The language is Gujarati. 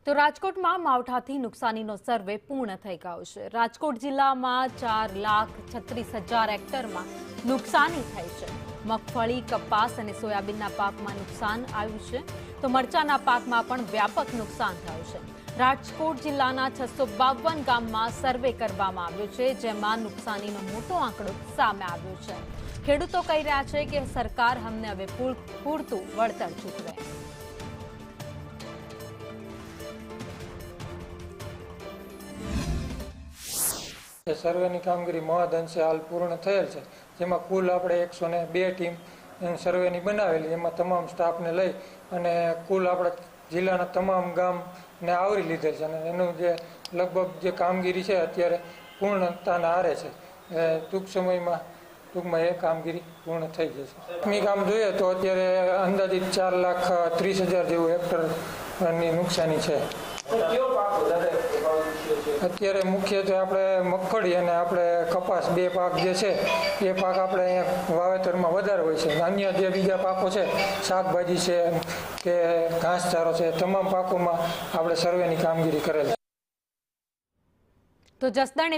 તો રાજકોટમાં માવઠાથી નુકસાનીનો સર્વે પૂર્ણ થઈ ગયો છે। રાજકોટ જિલ્લામાં 4,36,000 હેક્ટરમાં નુકસાની થઈ છે। મગફળી, કપાસ અને સોયાબીનના પાકમાં નુકસાન આવ્યું છે, તો મરચાના પાકમાં પણ વ્યાપક નુકસાન થયું છે। રાજકોટ જિલ્લાના 652 ગામમાં સર્વે કરવામાં આવ્યો છે, જેમાં નુકસાનીનો મોટો આંકડો સામે આવ્યો છે। ખેડૂતો કહી રહ્યા છે કે સરકાર અમને હવે પૂરતું વળતર ચૂકવે। સર્વેની કામગીરી મહદઅંશે હાલ પૂર્ણ થયેલ છે, જેમાં કુલ આપણે 102 ટીમ સર્વેની બનાવેલી, જેમાં તમામ સ્ટાફને લઈ અને કુલ આપણે જિલ્લાના તમામ ગામને આવરી લીધેલ છે અને એનું જે લગભગ જે કામગીરી છે અત્યારે પૂર્ણતાના આરે છે। ટૂંકમાં એ કામગીરી પૂર્ણ થઈ જશે। કામ જોઈએ તો અત્યારે અંદાજિત 4,30,000 જેવું હેક્ટરની નુકસાની છે। અત્યારે મુખ્યત્વે આપણે મગફળી અને આપણે કપાસ બે પાક જે છે એ પાક આપણે અહીંયા વાવેતરમાં વધારે હોય છે। અન્ય જે બીજા પાકો છે, શાકભાજી છે કે ઘાસચારો છે, તમામ પાકોમાં આપણે સર્વેની કામગીરી કરેલ છે। તો જસદણ